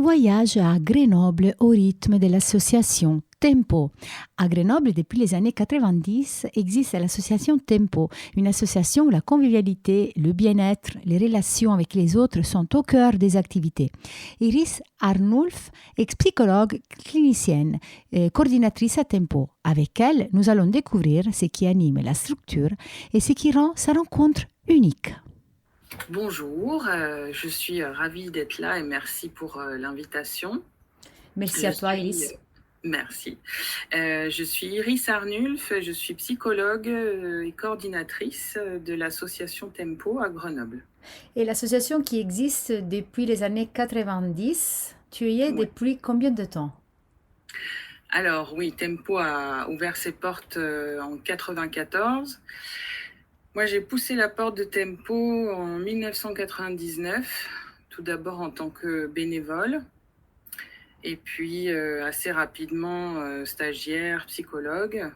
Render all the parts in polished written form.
voyage à Grenoble au rythme de l'association Tempo. À Grenoble, depuis les années 90, existe l'association Tempo, une association où la convivialité, le bien-être, les relations avec les autres sont au cœur des activités. Iris Arnulf est psychologue clinicienne, coordinatrice à Tempo. Avec elle, nous allons découvrir ce qui anime la structure et ce qui rend sa rencontre unique. Bonjour, je suis ravie d'être là et merci pour l'invitation. Merci à toi, Iris. Merci. Je suis Iris Arnulf, je suis psychologue et coordinatrice de l'association Tempo à Grenoble. Et l'association qui existe depuis les années 90, tu y es depuis combien de temps? Alors oui, Tempo a ouvert ses portes en 94. Moi, j'ai poussé la porte de Tempo en 1999, tout d'abord en tant que bénévole. Et puis, assez rapidement, stagiaire, psychologue.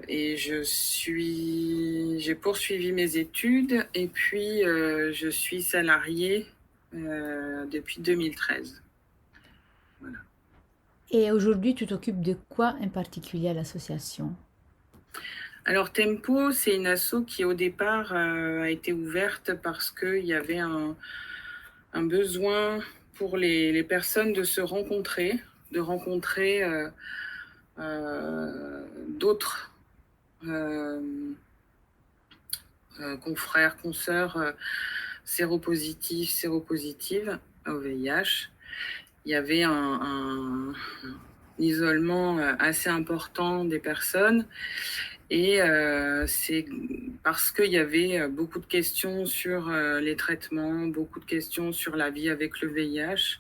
Et j'ai poursuivi mes études et puis je suis salariée depuis 2013. Voilà. Et aujourd'hui, tu t'occupes de quoi en particulier à l'association? Alors Tempo, c'est une asso qui au départ a été ouverte parce qu'il y avait un besoin pour les personnes de se rencontrer, de rencontrer d'autres confrères, consoeurs séropositifs, séropositives au VIH. Il y avait un isolement assez important des personnes et c'est parce qu'il y avait beaucoup de questions sur les traitements, beaucoup de questions sur la vie avec le VIH,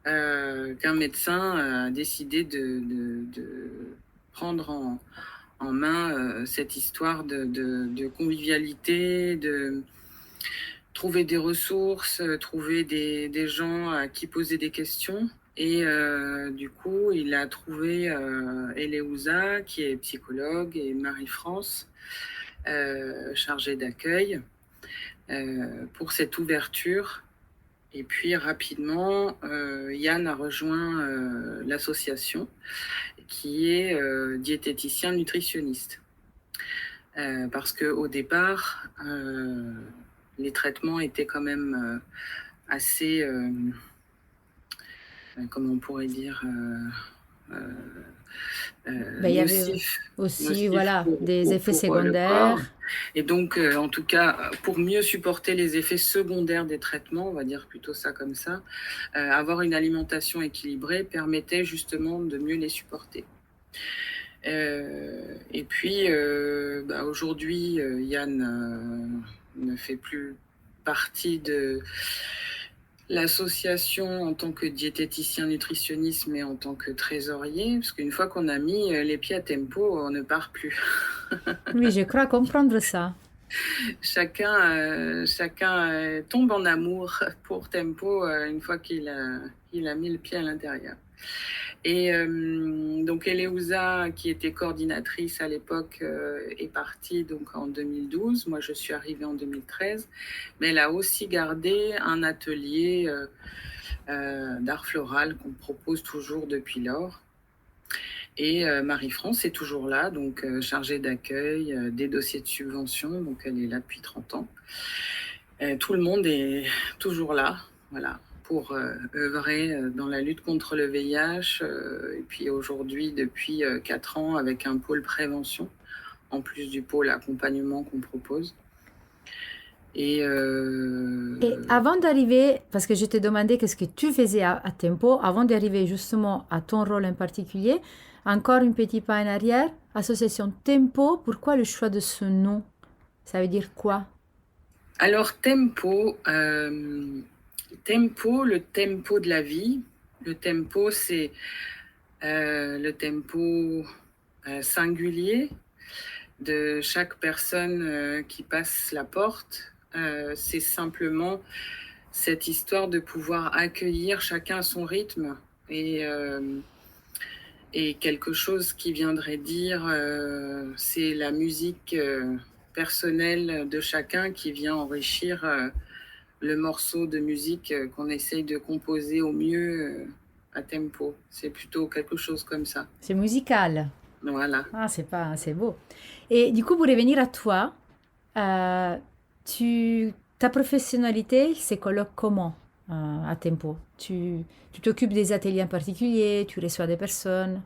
qu'un médecin a décidé de prendre en main cette histoire de convivialité, de trouver des ressources, trouver des gens à qui poser des questions. Et du coup, il a trouvé Eleusa, qui est psychologue, et Marie-France, chargée d'accueil, pour cette ouverture. Et puis rapidement, Yann a rejoint l'association, qui est diététicien nutritionniste. Parce qu'au départ, les traitements étaient quand même assez, comment on pourrait dire, Il y avait aussi des effets secondaires. Et donc, en tout cas, pour mieux supporter les effets secondaires des traitements, on va dire plutôt ça comme ça, avoir une alimentation équilibrée permettait justement de mieux les supporter. Et puis, aujourd'hui, Yann ne fait plus partie de l'association en tant que diététicien nutritionniste, mais en tant que trésorier, parce qu'une fois qu'on a mis les pieds à Tempo, on ne part plus. Oui, je crois comprendre ça. Chacun tombe en amour pour Tempo une fois qu'il a mis le pied à l'intérieur. Et donc Eleusa, qui était coordinatrice à l'époque, est partie donc en 2012. Moi, je suis arrivée en 2013. Mais elle a aussi gardé un atelier d'art floral qu'on propose toujours depuis lors. Et Marie-France est toujours là, donc chargée d'accueil, des dossiers de subvention. Donc elle est là depuis 30 ans. Tout le monde est toujours là, voilà, pour œuvrer dans la lutte contre le VIH. Et puis aujourd'hui, depuis 4 ans, avec un pôle prévention, en plus du pôle accompagnement qu'on propose. Et avant d'arriver, parce que je t'ai demandé qu'est-ce que tu faisais à Tempo, avant d'arriver justement à ton rôle en particulier, encore un petit pas en arrière, association Tempo, pourquoi le choix de ce nom? Ça veut dire quoi? Alors Tempo, le tempo de la vie. Le tempo, c'est le tempo singulier de chaque personne qui passe la porte. C'est simplement cette histoire de pouvoir accueillir chacun à son rythme et quelque chose qui viendrait dire c'est la musique personnelle de chacun qui vient enrichir le morceau de musique qu'on essaye de composer au mieux à tempo. C'est plutôt quelque chose comme ça. C'est musical. Voilà. Ah, c'est beau. Et du coup, pour revenir à toi, euh, ta professionnalité se colloque comment à Tempo? Tu t'occupes des ateliers en particulier, tu reçois des personnes?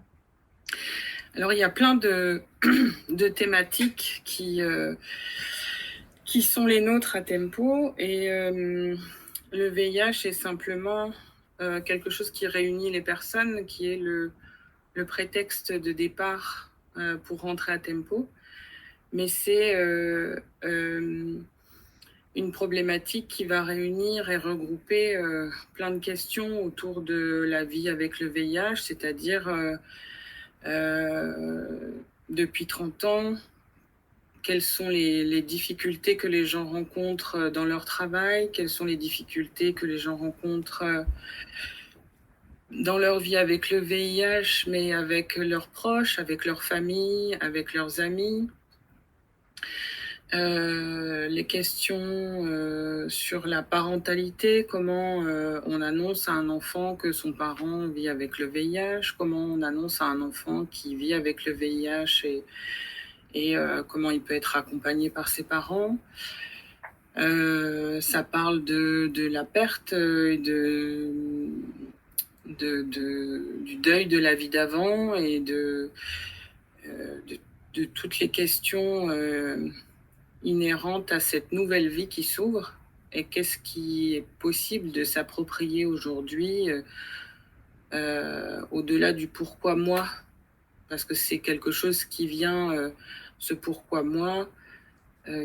Alors, il y a plein de, de thématiques qui sont les nôtres à Tempo. Et le VIH est simplement quelque chose qui réunit les personnes, qui est le prétexte de départ pour rentrer à Tempo. Mais c'est une problématique qui va réunir et regrouper plein de questions autour de la vie avec le VIH, c'est-à-dire depuis 30 ans, quelles sont les difficultés que les gens rencontrent dans leur travail, quelles sont les difficultés que les gens rencontrent dans leur vie avec le VIH, mais avec leurs proches, avec leur famille, avec leurs amis. Les questions sur la parentalité, comment on annonce à un enfant que son parent vit avec le VIH, comment on annonce à un enfant qui vit avec le VIH et comment il peut être accompagné par ses parents. Ça parle de la perte et du deuil de la vie d'avant et de toutes les questions inhérentes à cette nouvelle vie qui s'ouvre et qu'est-ce qui est possible de s'approprier aujourd'hui au-delà du pourquoi moi, parce que c'est quelque chose qui vient, ce pourquoi moi,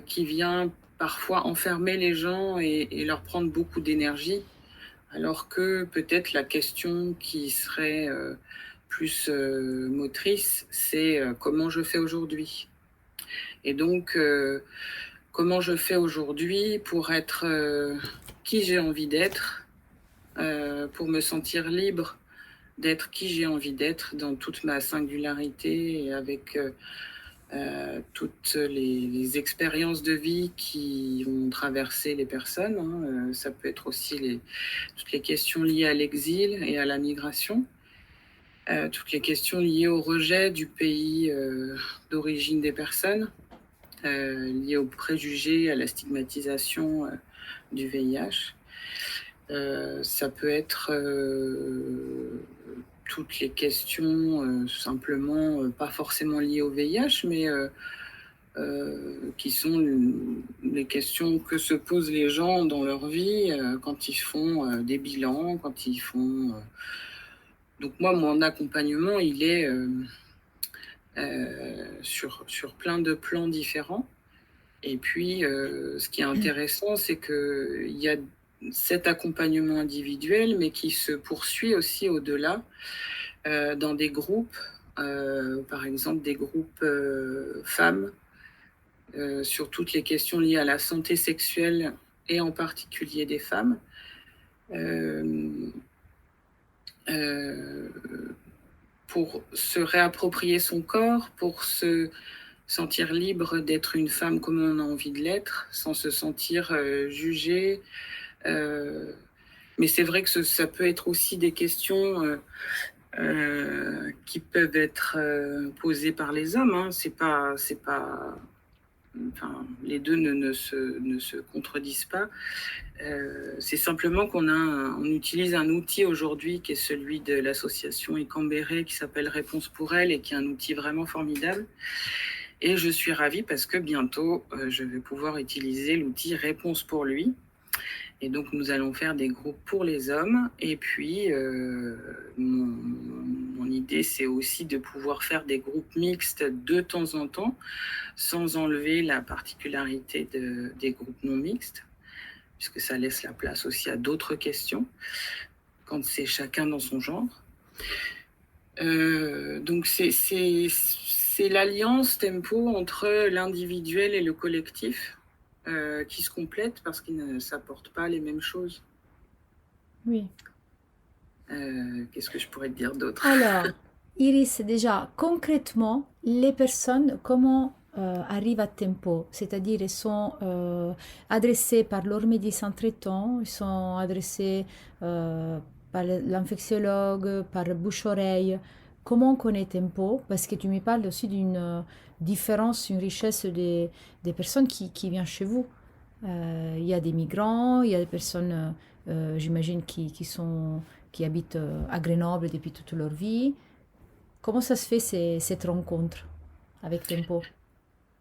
qui vient parfois enfermer les gens et leur prendre beaucoup d'énergie, alors que peut-être la question qui serait plus motrice, c'est comment je fais aujourd'hui. Et donc, comment je fais aujourd'hui pour être qui j'ai envie d'être, pour me sentir libre d'être qui j'ai envie d'être dans toute ma singularité et avec toutes les expériences de vie qui ont traversé les personnes. Hein. Ça peut être aussi toutes les questions liées à l'exil et à la migration, toutes les questions liées au rejet du pays d'origine des personnes, liées aux préjugés, à la stigmatisation du VIH. Ça peut être toutes les questions simplement pas forcément liées au VIH, mais qui sont les questions que se posent les gens dans leur vie quand ils font des bilans, quand ils font... Donc moi, mon accompagnement, il est sur plein de plans différents. Et puis, ce qui est intéressant, c'est qu'il y a cet accompagnement individuel, mais qui se poursuit aussi au-delà, dans des groupes, par exemple des groupes femmes, sur toutes les questions liées à la santé sexuelle et en particulier des femmes. Pour se réapproprier son corps, pour se sentir libre d'être une femme comme on a envie de l'être, sans se sentir jugée. Mais c'est vrai que ça peut être aussi des questions qui peuvent être posées par les hommes. Hein. C'est pas, enfin, les deux ne se contredisent pas. C'est simplement on utilise un outil aujourd'hui qui est celui de l'association Icambéré qui s'appelle Réponse pour elle et qui est un outil vraiment formidable. Et je suis ravie parce que bientôt, je vais pouvoir utiliser l'outil Réponse pour lui. Et donc, nous allons faire des groupes pour les hommes. Et puis, mon idée, c'est aussi de pouvoir faire des groupes mixtes de temps en temps, sans enlever la particularité des groupes non mixtes, puisque ça laisse la place aussi à d'autres questions, quand c'est chacun dans son genre. Donc, c'est l'alliance tempo entre l'individuel et le collectif qui se complètent parce qu'ils ne s'apportent pas les mêmes choses. Oui. Qu'est-ce que je pourrais te dire d'autre? Alors, Iris, déjà, concrètement, les personnes, comment arrivent à tempo, c'est-à-dire ils sont adressés par leur médecin traitant, ils sont adressés par l'infectiologue, par bouche-oreille. Comment on connaît tempo? Parce que tu me parles aussi d'une différence, une richesse des personnes qui viennent chez vous. Il y a des migrants, il y a des personnes, j'imagine, qui habitent à Grenoble depuis toute leur vie. Comment ça se fait cette rencontre avec Tempo?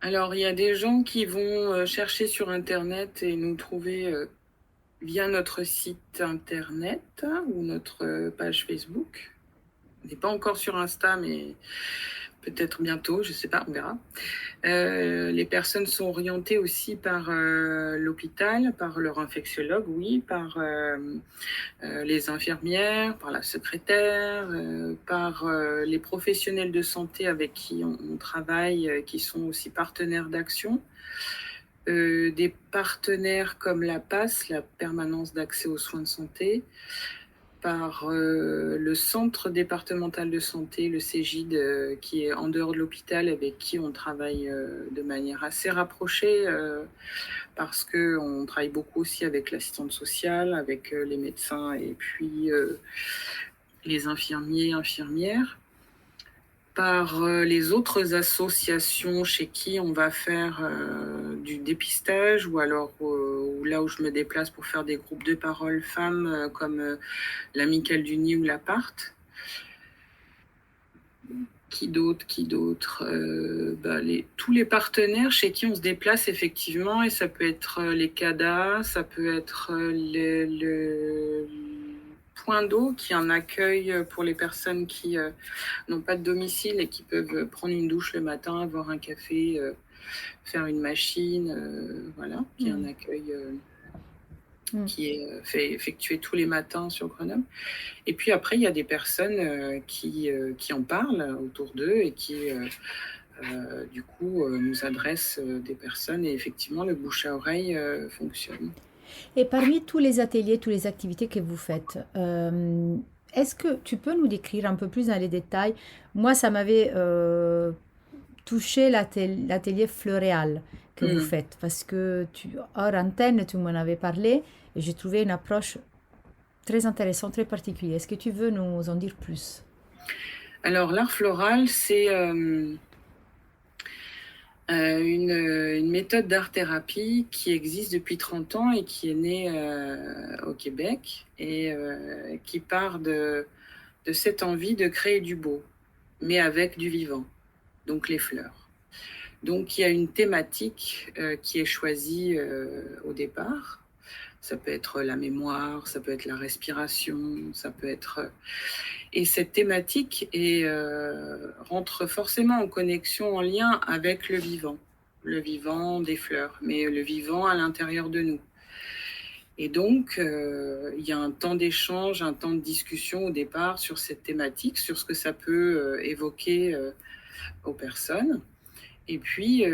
Alors, il y a des gens qui vont chercher sur Internet et nous trouver via notre site Internet ou notre page Facebook. On n'est pas encore sur Insta, mais peut-être bientôt, je ne sais pas, on verra. Les personnes sont orientées aussi par l'hôpital, par leur infectiologue, oui, par les infirmières, par la secrétaire, par les professionnels de santé avec qui on travaille, qui sont aussi partenaires d'action. Des partenaires comme la PAS, la permanence d'accès aux soins de santé, par le centre départemental de santé, le CEGID, qui est en dehors de l'hôpital, avec qui on travaille de manière assez rapprochée, parce qu'on travaille beaucoup aussi avec l'assistante sociale, avec les médecins et puis les infirmiers, infirmières, par les autres associations chez qui on va faire du dépistage, ou alors là où je me déplace pour faire des groupes de parole femmes comme l'Amicale du Nid ou l'Appart. Qui d'autre tous les partenaires chez qui on se déplace effectivement, et ça peut être les CADA, ça peut être le Point d'eau, qui est un accueil pour les personnes qui n'ont pas de domicile et qui peuvent prendre une douche le matin, boire un café, faire une machine, voilà, qui est un accueil qui est effectué tous les matins sur Grenoble. Et puis après, il y a des personnes qui en parlent autour d'eux et qui, du coup, nous adressent des personnes. Et effectivement, le bouche à oreille fonctionne. Et parmi tous les ateliers, toutes les activités que vous faites, est-ce que tu peux nous décrire un peu plus dans les détails? Moi, ça m'avait touché l'atelier Floréal que vous faites, parce que hors antenne, tu m'en avais parlé, et j'ai trouvé une approche très intéressante, très particulière. Est-ce que tu veux nous en dire plus? Alors, l'art floral, c'est une méthode d'art-thérapie qui existe depuis 30 ans et qui est née au Québec, et qui part de cette envie de créer du beau, mais avec du vivant, donc les fleurs. Donc il y a une thématique qui est choisie au départ. Ça peut être la mémoire, ça peut être la respiration, ça peut être... Et cette thématique rentre forcément en connexion, en lien avec le vivant des fleurs, mais le vivant à l'intérieur de nous. Et donc, il y a un temps d'échange, un temps de discussion au départ sur cette thématique, sur ce que ça peut évoquer aux personnes. Et puis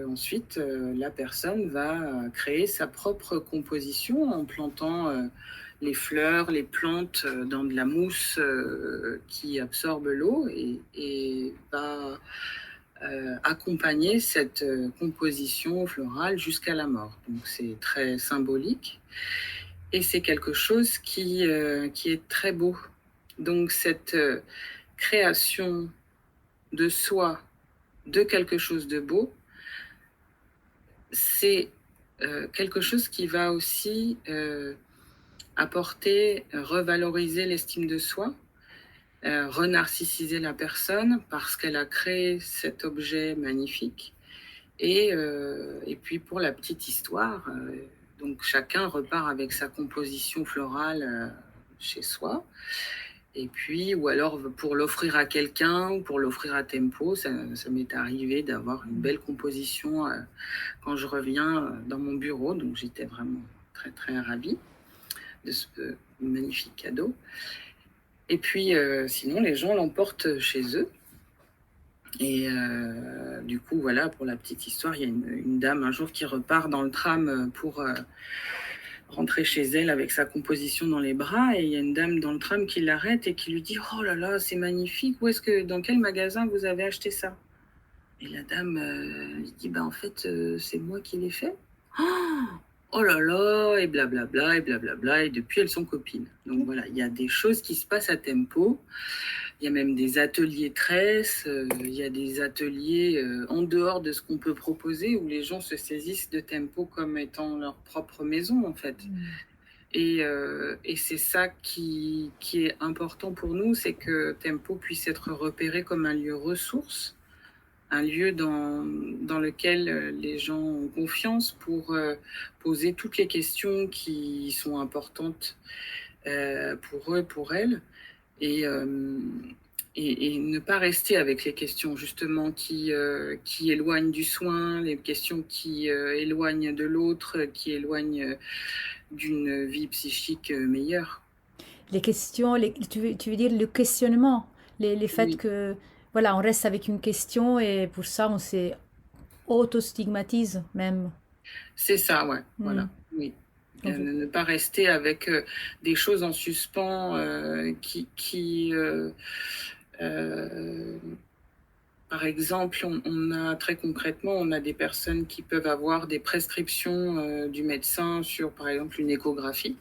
ensuite, la personne va créer sa propre composition en plantant les fleurs, les plantes dans de la mousse qui absorbe l'eau, et va accompagner cette composition florale jusqu'à la mort. Donc c'est très symbolique, et c'est quelque chose qui est très beau. Donc cette création de soi, de quelque chose de beau, c'est quelque chose qui va aussi apporter, revaloriser l'estime de soi, renarcissiser la personne parce qu'elle a créé cet objet magnifique. Et puis pour la petite histoire, donc chacun repart avec sa composition florale chez soi. Et puis, ou alors pour l'offrir à quelqu'un, ou pour l'offrir à Tempo, ça m'est arrivé d'avoir une belle composition quand je reviens dans mon bureau. Donc j'étais vraiment très très ravie de ce magnifique cadeau. Et puis sinon, les gens l'emportent chez eux. Et du coup, voilà, pour la petite histoire, il y a une dame un jour qui repart dans le tram pour rentrer chez elle avec sa composition dans les bras, et il y a une dame dans le tram qui l'arrête et qui lui dit « Oh là là, c'est magnifique, dans quel magasin vous avez acheté ça ?» Et la dame dit, en fait, c'est moi qui l'ai fait. Oh là là, et blablabla, et blablabla, et depuis elles sont copines. Donc voilà, il y a des choses qui se passent à Tempo. Il y a même des ateliers tresses, il y a des ateliers en dehors de ce qu'on peut proposer où les gens se saisissent de Tempo comme étant leur propre maison en fait. Et c'est ça qui est important pour nous, c'est que Tempo puisse être repéré comme un lieu ressource, un lieu dans lequel les gens ont confiance pour poser toutes les questions qui sont importantes pour eux, pour elles, et ne pas rester avec les questions justement qui éloignent du soin, les questions qui éloignent de l'autre, qui éloignent d'une vie psychique meilleure. Les questions, tu veux dire le questionnement, les faits Oui, que, voilà, on reste avec une question et pour ça on s'est auto-stigmatise même. c'est ça, ouais, voilà, Hmm. oui. Donc, Ne pas rester avec des choses en suspens par exemple, on a très concrètement, on a des personnes qui peuvent avoir des prescriptions du médecin sur, par exemple, une échographie.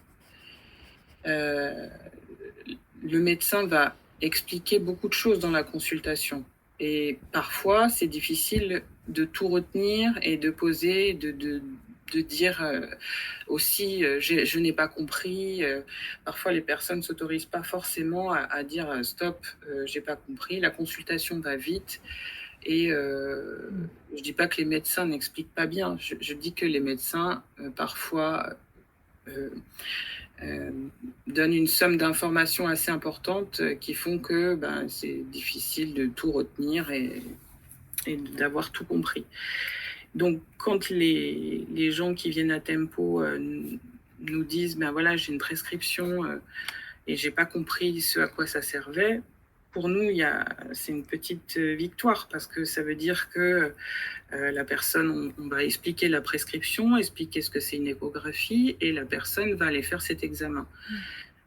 Le médecin va expliquer beaucoup de choses dans la consultation. Et parfois, c'est difficile de tout retenir et de poser, de dire aussi, je n'ai pas compris. Parfois, les personnes ne s'autorisent pas forcément à dire stop, j'ai pas compris. La consultation va vite. Et je dis pas que les médecins n'expliquent pas bien. Je dis que les médecins, parfois, euh, euh, donnent une somme d'informations assez importante qui font que c'est difficile de tout retenir et d'avoir tout compris. Donc, quand les gens qui viennent à Tempo nous disent, voilà, j'ai une prescription et j'ai pas compris ce à quoi ça servait, pour nous, c'est une petite victoire parce que ça veut dire que la personne, on va expliquer la prescription, expliquer ce que c'est une échographie et la personne va aller faire cet examen.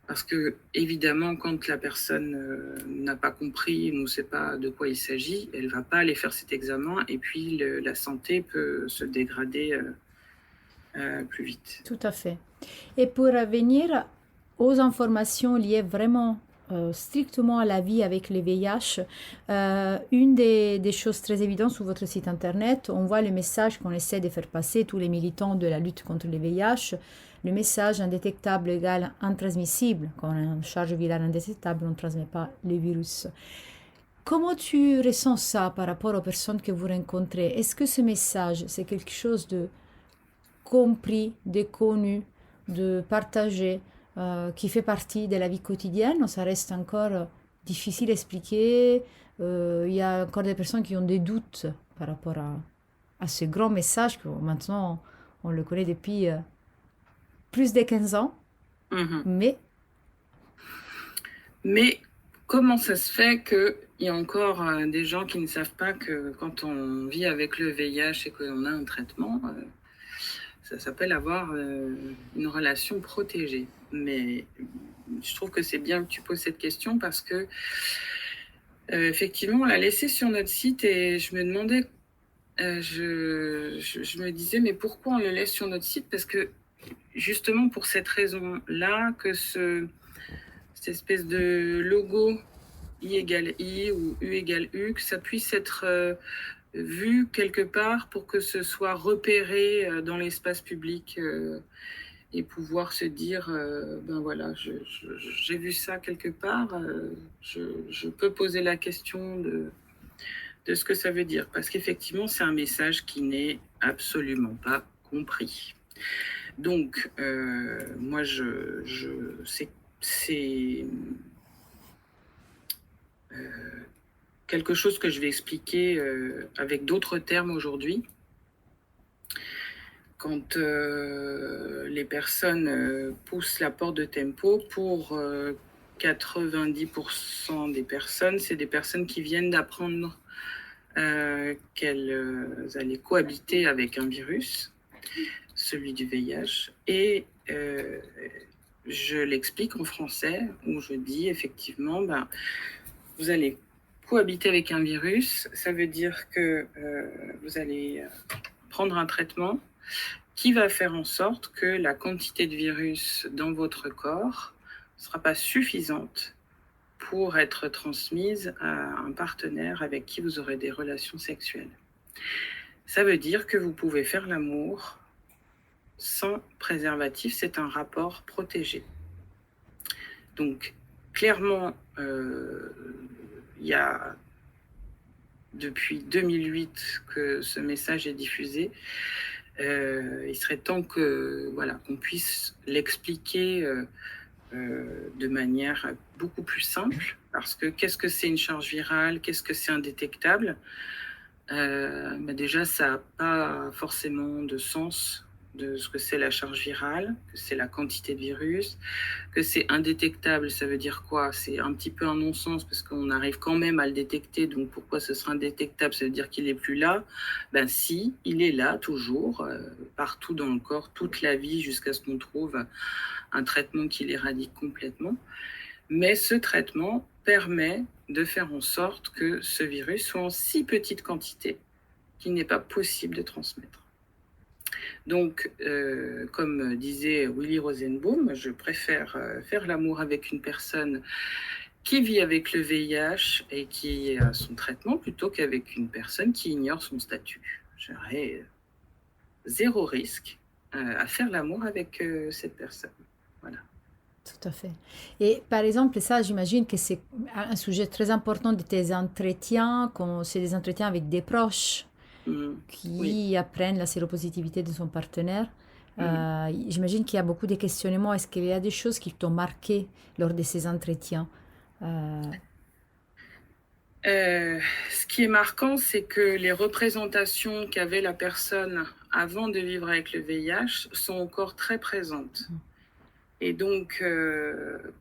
Parce que, évidemment, quand la personne n'a pas compris, ne sait pas de quoi il s'agit, elle ne va pas aller faire cet examen et puis la santé peut se dégrader plus vite. tout à fait. Et pour revenir aux informations liées vraiment strictement à la vie avec les VIH, une des choses très évidentes sur votre site internet, on voit le message qu'on essaie de faire passer tous les militants de la lutte contre les VIH, le message indétectable égale intransmissible. Quand on a une charge virale indétectable, on ne transmet pas le virus. Comment tu ressens ça par rapport aux personnes que vous rencontrez? Est-ce que ce message, c'est quelque chose de compris, de connu, de partagé, qui fait partie de la vie quotidienne? Ça reste encore difficile à expliquer. Il y a encore des personnes qui ont des doutes par rapport à ce grand message que maintenant on le connaît depuis plus de 15 ans. Mais comment ça se fait qu'il y a encore des gens qui ne savent pas que quand on vit avec le VIH et qu'on a un traitement, ça s'appelle avoir une relation protégée. Mais je trouve que c'est bien que tu poses cette question parce que effectivement, on l'a laissé sur notre site et je me demandais, je me disais, mais pourquoi on le laisse sur notre site? Parce que justement pour cette raison-là, que cette espèce de logo I égale I ou U égale U, que ça puisse être vu quelque part pour que ce soit repéré dans l'espace public et pouvoir se dire, voilà, j'ai vu ça quelque part, je peux poser la question de ce que ça veut dire. Parce qu'effectivement, c'est un message qui n'est absolument pas compris. Donc, moi, c'est quelque chose que je vais expliquer avec d'autres termes aujourd'hui. Quand les personnes poussent la porte de Tempo, pour 90% des personnes, c'est des personnes qui viennent d'apprendre qu'elles allaient cohabiter avec un virus, celui du VIH, et je l'explique en français, où je dis effectivement, vous allez Cohabiter avec un virus, ça veut dire que vous allez prendre un traitement qui va faire en sorte que la quantité de virus dans votre corps ne sera pas suffisante pour être transmise à un partenaire avec qui vous aurez des relations sexuelles. Ça veut dire que vous pouvez faire l'amour sans préservatif, c'est un rapport protégé. Donc, clairement, il y a depuis 2008 que ce message est diffusé. Il serait temps que, voilà, qu'on puisse l'expliquer de manière beaucoup plus simple, parce que qu'est-ce que c'est une charge virale, qu'est-ce que c'est indétectable? Déjà, ça n'a pas forcément de sens de ce que c'est la charge virale, que c'est la quantité de virus, que c'est indétectable, ça veut dire quoi? C'est un petit peu un non-sens parce qu'on arrive quand même à le détecter, donc pourquoi ce serait indétectable? Ça veut dire qu'il n'est plus là? Ben si, il est là toujours, partout dans le corps, toute la vie, jusqu'à ce qu'on trouve un traitement qui l'éradique complètement. Mais ce traitement permet de faire en sorte que ce virus soit en si petite quantité qu'il n'est pas possible de transmettre. Donc, comme disait Willy Rosenbaum, je préfère faire l'amour avec une personne qui vit avec le VIH et qui a son traitement plutôt qu'avec une personne qui ignore son statut. J'aurais zéro risque à faire l'amour avec cette personne. Voilà. Tout à fait. Et par exemple, ça, j'imagine que c'est un sujet très important de tes entretiens, quand c'est des entretiens avec des proches qui Oui. apprennent la séropositivité de son partenaire. J'imagine qu'il y a beaucoup de questionnements. Est-ce qu'il y a des choses qui t'ont marqué lors de ces entretiens? Ce qui est marquant, c'est que les représentations qu'avait la personne avant de vivre avec le VIH sont encore très présentes. Et donc,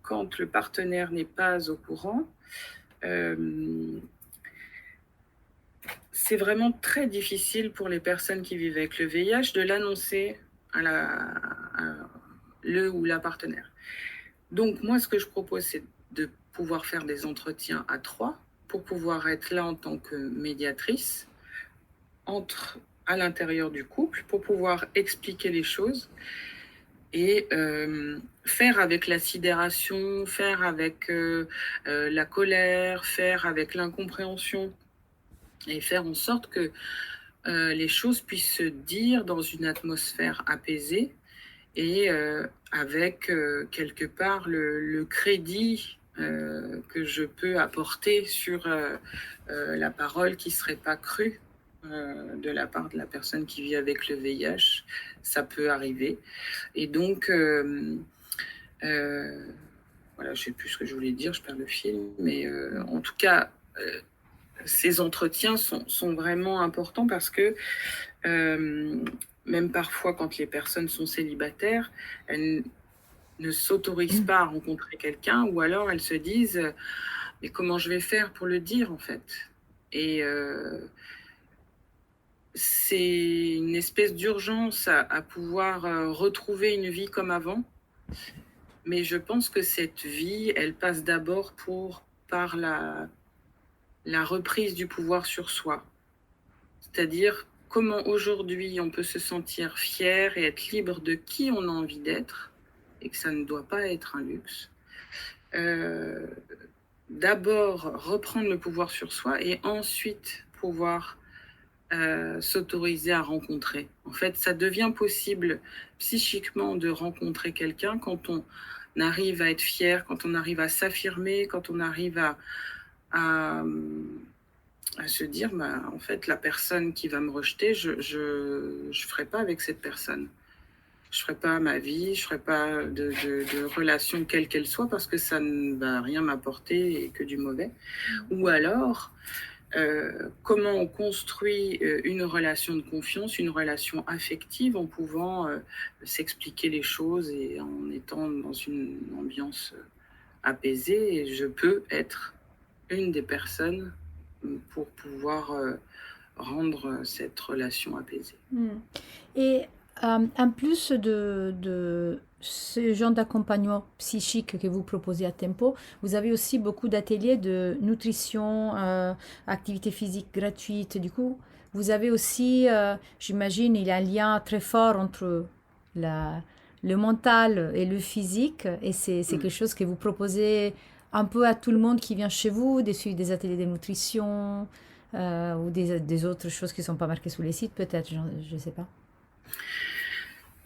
quand le partenaire n'est pas au courant, c'est vraiment très difficile pour les personnes qui vivent avec le VIH de l'annoncer à le ou la partenaire. Donc, moi, ce que je propose, c'est de pouvoir faire des entretiens à 3 pour pouvoir être là en tant que médiatrice à l'intérieur du couple, pour pouvoir expliquer les choses et faire avec la sidération, faire avec la colère, faire avec l'incompréhension et faire en sorte que les choses puissent se dire dans une atmosphère apaisée et avec quelque part le crédit que je peux apporter sur la parole qui ne serait pas crue de la part de la personne qui vit avec le VIH. Ça peut arriver. Et donc, voilà, je ne sais plus ce que je voulais dire, je perds le fil, mais en tout cas, ces entretiens sont vraiment importants parce que même parfois quand les personnes sont célibataires, elles ne s'autorisent pas à rencontrer quelqu'un ou alors elles se disent mais comment je vais faire pour le dire en fait? Et c'est une espèce d'urgence à pouvoir retrouver une vie comme avant. Mais je pense que cette vie, elle passe d'abord par la reprise du pouvoir sur soi. C'est-à-dire comment aujourd'hui on peut se sentir fier et être libre de qui on a envie d'être, et que ça ne doit pas être un luxe. D'abord reprendre le pouvoir sur soi et ensuite pouvoir s'autoriser à rencontrer. En fait, ça devient possible psychiquement de rencontrer quelqu'un quand on arrive à être fier, quand on arrive à s'affirmer, quand on arrive à se dire, en fait, la personne qui va me rejeter, je ferai pas avec cette personne. Je ferai pas ma vie, je ferai pas de relation quelle qu'elle soit parce que ça ne va rien m'apporter et que du mauvais. Ou alors, comment on construit une relation de confiance, une relation affective en pouvant s'expliquer les choses et en étant dans une ambiance apaisée. Et je peux être une des personnes pour pouvoir rendre cette relation apaisée. Et en plus de ce genre d'accompagnement psychique que vous proposez à Tempo, vous avez aussi beaucoup d'ateliers de nutrition, activité physique gratuite. Du coup, vous avez aussi, j'imagine, il y a un lien très fort entre la, le mental et le physique. Et c'est quelque chose que vous proposez un peu à tout le monde qui vient chez vous, des suivis des ateliers de nutrition ou des autres choses qui ne sont pas marquées sur les sites, peut-être, je ne sais pas.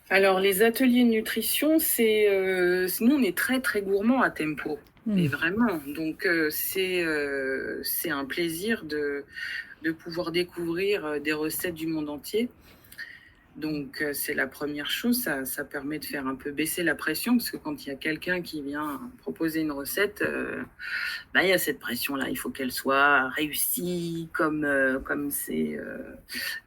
Alors, les ateliers de nutrition, nous, on est très, très gourmands à Tempo. Et vraiment. Donc, c'est un plaisir de pouvoir découvrir des recettes du monde entier. Donc, c'est la première chose. Ça permet de faire un peu baisser la pression, parce que quand il y a quelqu'un qui vient proposer une recette, il y a cette pression-là. Il faut qu'elle soit réussie comme c'est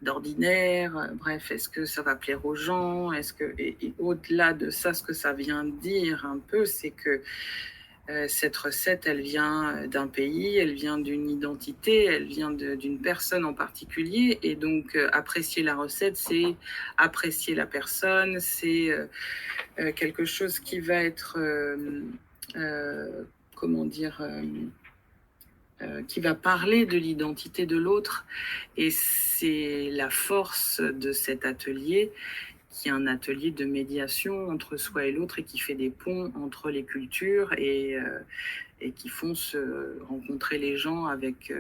d'ordinaire. Bref, est-ce que ça va plaire aux gens? Et au-delà de ça, ce que ça vient dire un peu, c'est que cette recette, elle vient d'un pays, elle vient d'une identité, elle vient d'une personne en particulier. Et donc, apprécier la recette, c'est apprécier la personne, c'est quelque chose qui va être, qui va parler de l'identité de l'autre. Et c'est la force de cet atelier, qui est un atelier de médiation entre soi et l'autre et qui fait des ponts entre les cultures et qui font se rencontrer les gens avec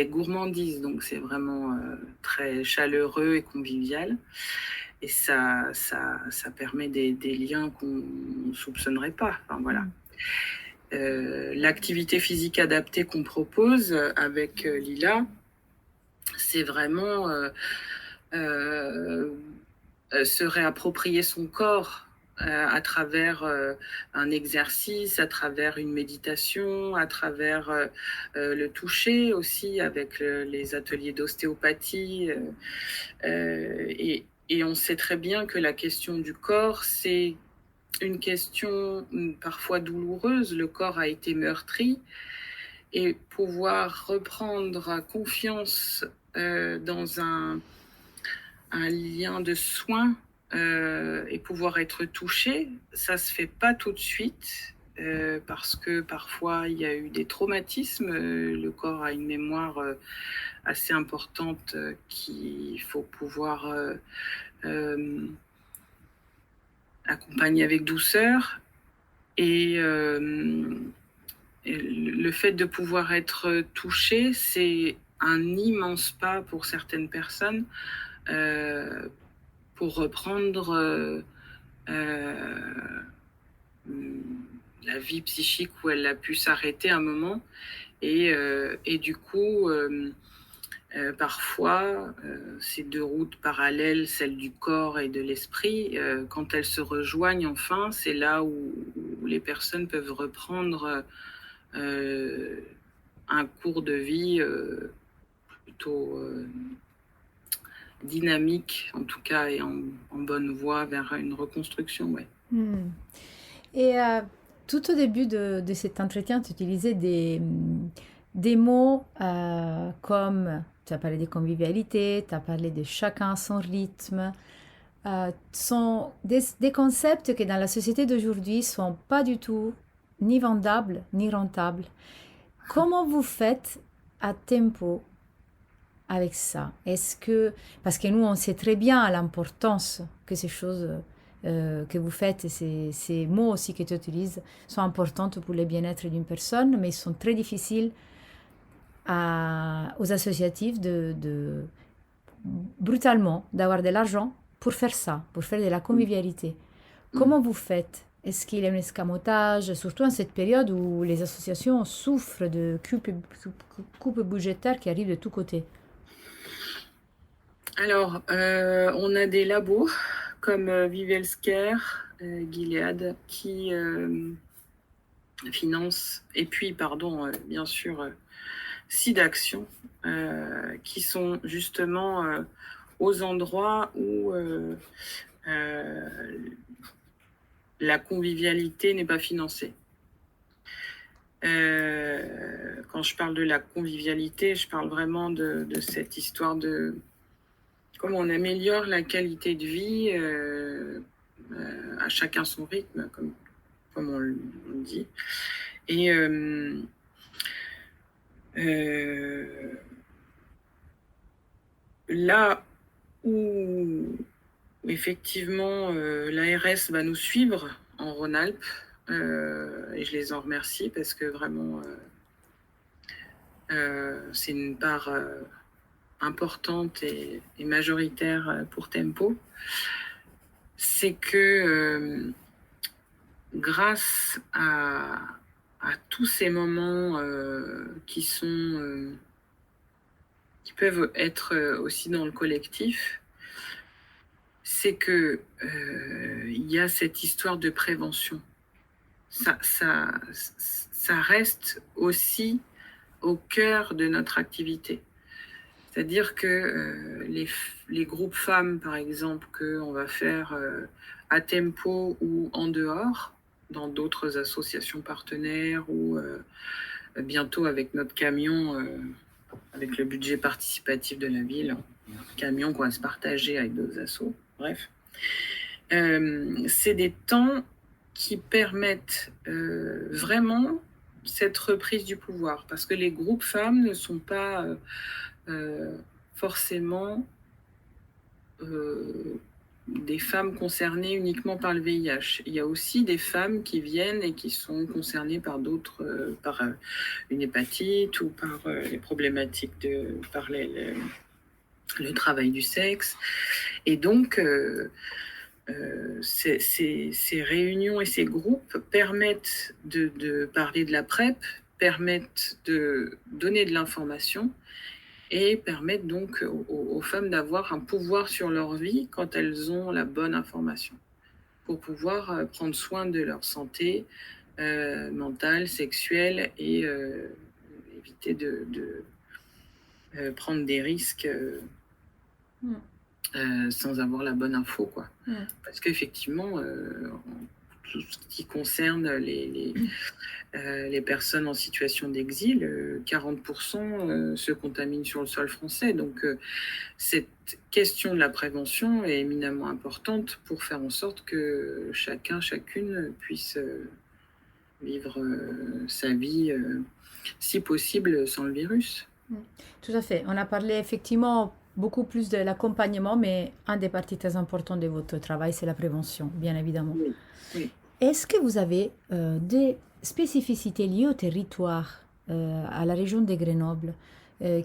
gourmandise. Donc c'est vraiment très chaleureux et convivial. Et ça permet des liens qu'on ne soupçonnerait pas. Enfin, voilà. L'activité physique adaptée qu'on propose avec Lila, c'est vraiment se réapproprier son corps à travers un exercice, à travers une méditation, à travers le toucher aussi avec les ateliers d'ostéopathie. Et on sait très bien que la question du corps, c'est une question parfois douloureuse. Le corps a été meurtri. Et pouvoir reprendre confiance dans un lien de soins et pouvoir être touché, ça se fait pas tout de suite parce que parfois il y a eu des traumatismes. Le corps a une mémoire assez importante qu'il faut pouvoir accompagner avec douceur. Et le fait de pouvoir être touché, c'est un immense pas pour certaines personnes pour reprendre la vie psychique où elle a pu s'arrêter un moment. Et du coup, parfois, ces deux routes parallèles, celle du corps et de l'esprit, quand elles se rejoignent enfin, c'est là où les personnes peuvent reprendre un cours de vie plutôt dynamique, en tout cas, et en bonne voie vers une reconstruction. Ouais. Et tout au début de cet entretien, tu utilisais des mots comme, tu as parlé de convivialité, tu as parlé de chacun son rythme. Sont des concepts qui dans la société d'aujourd'hui sont pas du tout ni vendables ni rentables. Comment vous faites à Tempo avec ça? Parce que nous on sait très bien l'importance que ces choses que vous faites et ces mots aussi que tu utilises sont importants pour le bien-être d'une personne, mais ils sont très difficiles aux associatifs brutalement d'avoir de l'argent pour faire ça, pour faire de la convivialité. Comment vous faites? Est-ce qu'il y a un escamotage, surtout en cette période où les associations souffrent de coupes budgétaires qui arrivent de tous côtés? Alors, on a des labos comme Vivelsker, Gilead, qui financent, et puis, bien sûr, SIDAction, qui sont justement aux endroits où la convivialité n'est pas financée. Quand je parle de la convivialité, je parle vraiment de cette histoire de comment on améliore la qualité de vie à chacun son rythme, comme on le dit. Et là où effectivement l'ARS va nous suivre en Rhône-Alpes, et je les en remercie parce que vraiment c'est une part importante et majoritaire pour Tempo, c'est que grâce à tous ces moments qui peuvent être aussi dans le collectif, c'est que il y a cette histoire de prévention. Ça reste aussi au cœur de notre activité. C'est-à-dire que les groupes femmes, par exemple, qu'on va faire à Tempo ou en dehors, dans d'autres associations partenaires ou bientôt avec notre camion, avec le budget participatif de la ville, un camion qu'on va se partager avec d'autres assos, bref. C'est des temps qui permettent vraiment cette reprise du pouvoir, parce que les groupes femmes ne sont pas forcément des femmes concernées uniquement par le VIH. Il y a aussi des femmes qui viennent et qui sont concernées par d'autres, par une hépatite ou par les problématiques par le travail du sexe. Et donc, ces réunions et ces groupes permettent de parler de la PrEP, permettent de donner de l'information et permettent donc aux femmes d'avoir un pouvoir sur leur vie quand elles ont la bonne information pour pouvoir prendre soin de leur santé mentale, sexuelle et éviter de prendre des risques sans avoir la bonne info, quoi. Parce qu'effectivement, tout ce qui concerne les personnes en situation d'exil, 40% se contaminent sur le sol français. Donc, cette question de la prévention est éminemment importante pour faire en sorte que chacune puisse vivre sa vie, si possible, sans le virus. Tout à fait. On a parlé effectivement beaucoup plus de l'accompagnement, mais un des parties très importantes de votre travail, c'est la prévention, bien évidemment. Oui. Oui. Est-ce que vous avez des spécificités liées au territoire, à la région de Grenoble,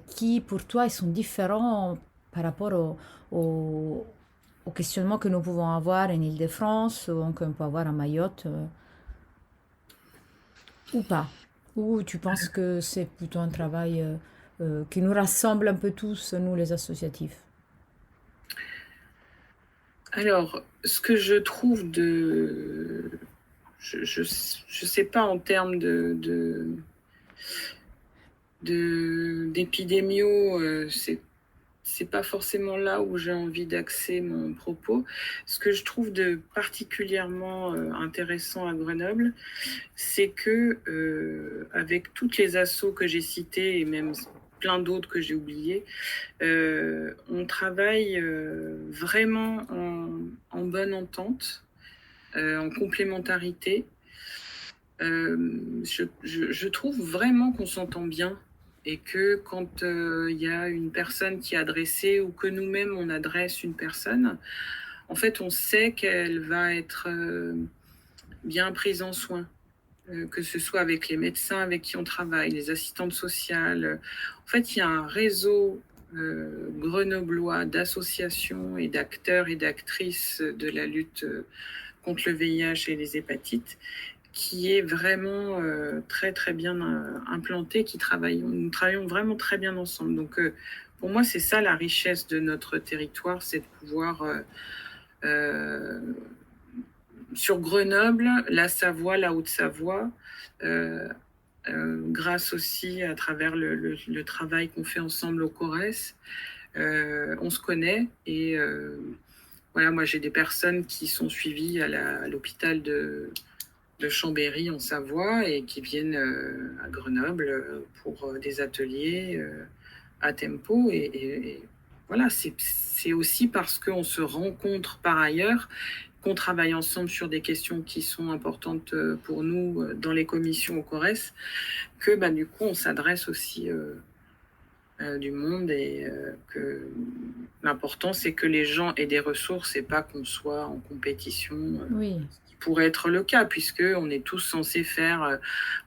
qui pour toi sont différents par rapport au questionnement que nous pouvons avoir en Île-de-France ou qu'on peut avoir à Mayotte ou pas? Ou tu penses que c'est plutôt un travail qui nous rassemble un peu tous, nous les associatifs? Alors, ce que je trouve je sais pas en termes d'épidémio, c'est pas forcément là où j'ai envie d'axer mon propos. Ce que je trouve de particulièrement intéressant à Grenoble, c'est que avec toutes les assos que j'ai citées et même plein d'autres que j'ai oubliées, on travaille vraiment en bonne entente, en complémentarité. Je trouve vraiment qu'on s'entend bien et que quand y a une personne qui est adressée ou que nous-mêmes on adresse une personne, en fait on sait qu'elle va être bien prise en soin. Que ce soit avec les médecins avec qui on travaille, les assistantes sociales. En fait, il y a un réseau grenoblois d'associations et d'acteurs et d'actrices de la lutte contre le VIH et les hépatites qui est vraiment très très bien implanté, nous travaillons vraiment très bien ensemble. Donc pour moi, c'est ça la richesse de notre territoire, c'est de pouvoir sur Grenoble, la Savoie, la Haute-Savoie, grâce aussi à travers le travail qu'on fait ensemble au CORES, on se connaît et voilà, moi j'ai des personnes qui sont suivies à l'hôpital de Chambéry en Savoie et qui viennent à Grenoble pour des ateliers à Tempo et voilà, c'est aussi parce qu'on se rencontre par ailleurs qu'on travaille ensemble sur des questions qui sont importantes pour nous dans les commissions au CORES, que du coup on s'adresse aussi du monde et que l'important c'est que les gens aient des ressources et pas qu'on soit en compétition. Oui. Ce qui pourrait être le cas puisque on est tous censés faire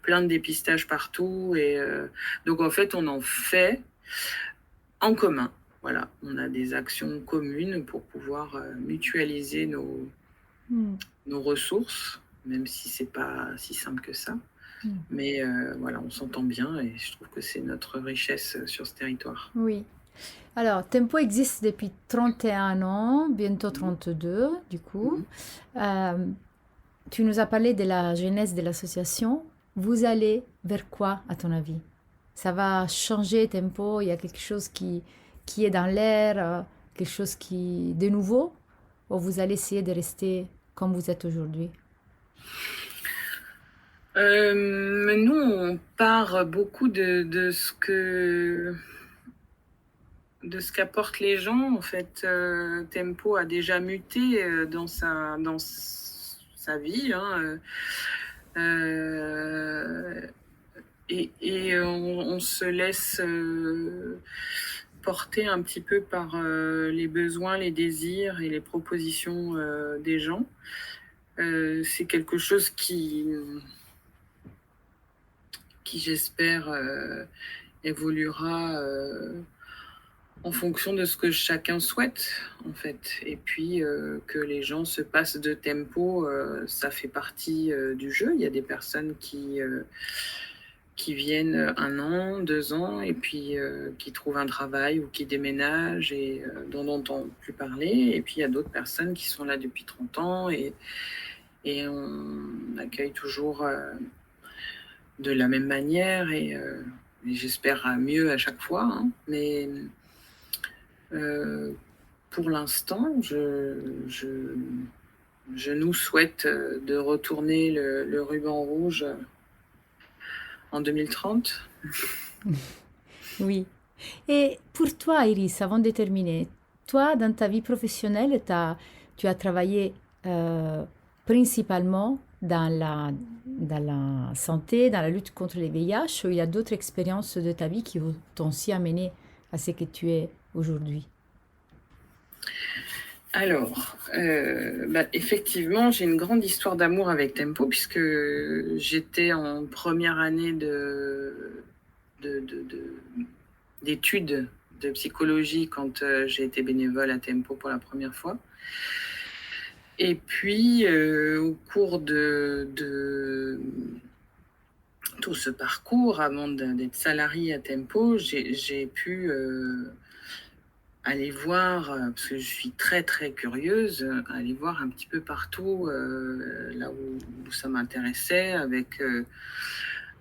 plein de dépistages partout et donc en fait on en fait en commun. Voilà, on a des actions communes pour pouvoir mutualiser nos ressources, même si c'est pas si simple que ça. Mais voilà, on s'entend bien et je trouve que c'est notre richesse sur ce territoire. Oui. Alors, Tempo existe depuis 31 ans, bientôt 32 du coup. Tu nous as parlé de la genèse de l'association. Vous allez vers quoi, à ton avis? Ça va changer Tempo? Il y a quelque chose qui est dans l'air, quelque chose qui de nouveau? Ou vous allez essayer de rester comme vous êtes aujourd'hui? Nous, on part beaucoup de ce qu'apportent les gens. En fait, Tempo a déjà muté dans sa vie. Et on se laisse porter un petit peu par les besoins, les désirs et les propositions des gens. C'est quelque chose qui j'espère évoluera en fonction de ce que chacun souhaite en fait, et puis que les gens se passent de tempo, ça fait partie du jeu. Il y a des personnes qui viennent 1 an, 2 ans et puis qui trouvent un travail ou qui déménagent et dont on n'entend plus parler, et puis il y a d'autres personnes qui sont là depuis 30 ans et on accueille toujours de la même manière et j'espère mieux à chaque fois, mais pour l'instant, je nous souhaite de retourner le ruban rouge en 2030. Oui. Et pour toi, Iris, avant de terminer, toi, dans ta vie professionnelle, tu as travaillé principalement dans la santé, dans la lutte contre les VIH, ou il y a d'autres expériences de ta vie qui t'ont aussi amené à ce que tu es aujourd'hui? Alors, effectivement, j'ai une grande histoire d'amour avec Tempo puisque j'étais en première année d'études de psychologie quand j'ai été bénévole à Tempo pour la première fois. Et puis, au cours de tout ce parcours, avant d'être salariée à Tempo, j'ai pu aller voir, parce que je suis très très curieuse, aller voir un petit peu partout là où ça m'intéressait,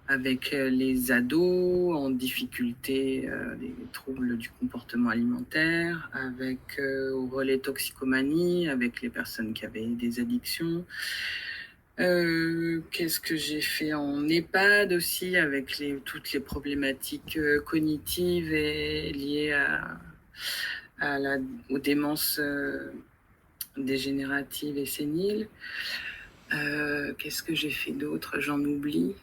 avec les ados en difficulté, des troubles du comportement alimentaire, avec au relais toxicomanie, avec les personnes qui avaient des addictions. Qu'est-ce que j'ai fait en EHPAD aussi, avec toutes les problématiques cognitives et liées aux démences dégénératives et séniles. Qu'est-ce que j'ai fait d'autre? J'en oublie.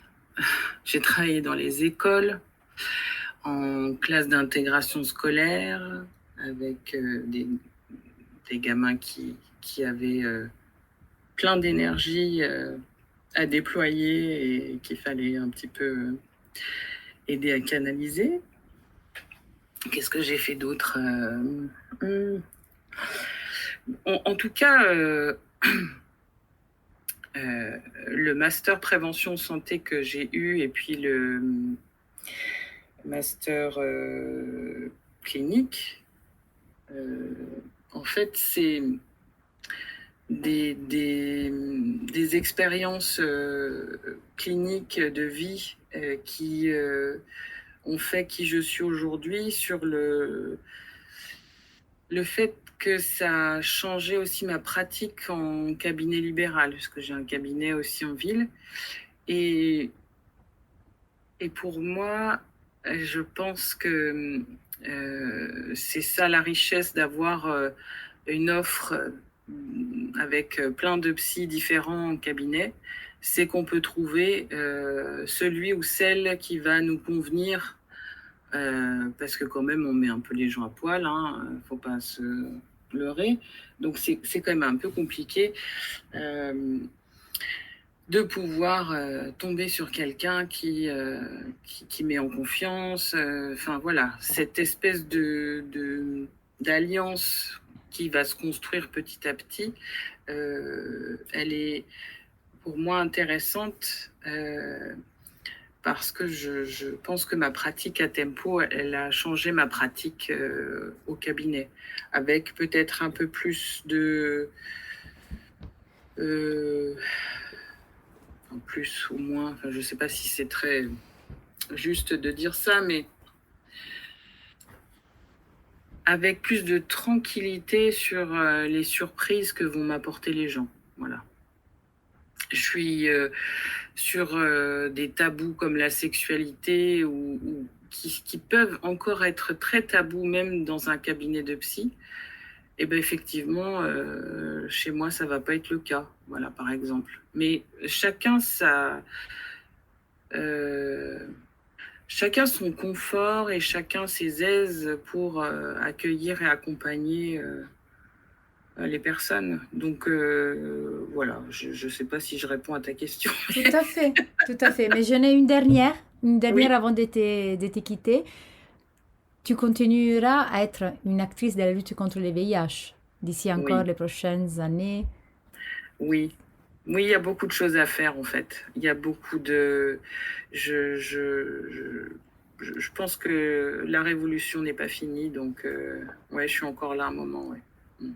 J'ai travaillé dans les écoles, en classe d'intégration scolaire, avec des gamins qui avaient plein d'énergie à déployer et qu'il fallait un petit peu aider à canaliser. Qu'est-ce que j'ai fait d'autre? En tout cas, le master prévention santé que j'ai eu et puis le master clinique, en fait, c'est des expériences cliniques de vie qui ont fait qui je suis aujourd'hui, sur le fait que ça a changé aussi ma pratique en cabinet libéral, parce que j'ai un cabinet aussi en ville. Et pour moi, je pense que c'est ça la richesse d'avoir une offre avec plein de psys différents en cabinet, c'est qu'on peut trouver celui ou celle qui va nous convenir, parce que quand même on met un peu les gens à poil, hein, faut pas se leurrer, donc c'est quand même un peu compliqué de pouvoir tomber sur quelqu'un qui met en confiance, enfin voilà, cette espèce d'alliance qui va se construire petit à petit, elle est pour moi intéressante parce que je pense que ma pratique à Tempo, elle a changé ma pratique au cabinet, avec peut-être un peu plus de... en plus ou moins, enfin, je ne sais pas si c'est très juste de dire ça, mais avec plus de tranquillité sur les surprises que vont m'apporter les gens. Voilà. Je suis sur des tabous comme la sexualité ou qui peuvent encore être très tabous même dans un cabinet de psy. Et bien effectivement, chez moi, ça va pas être le cas, voilà, par exemple. Mais chacun chacun son confort et chacun ses aises pour accueillir et accompagner les personnes. Donc voilà, je ne sais pas si je réponds à ta question. Tout à fait, tout à fait. Mais j'en ai une dernière Oui. avant de te quitter. Tu continueras à être une actrice de la lutte contre le VIH d'ici encore Oui. les prochaines années. Oui. Oui, il y a beaucoup de choses à faire en fait. Il y a beaucoup de... Je pense que la révolution n'est pas finie, donc ouais, je suis encore là un moment. Ouais.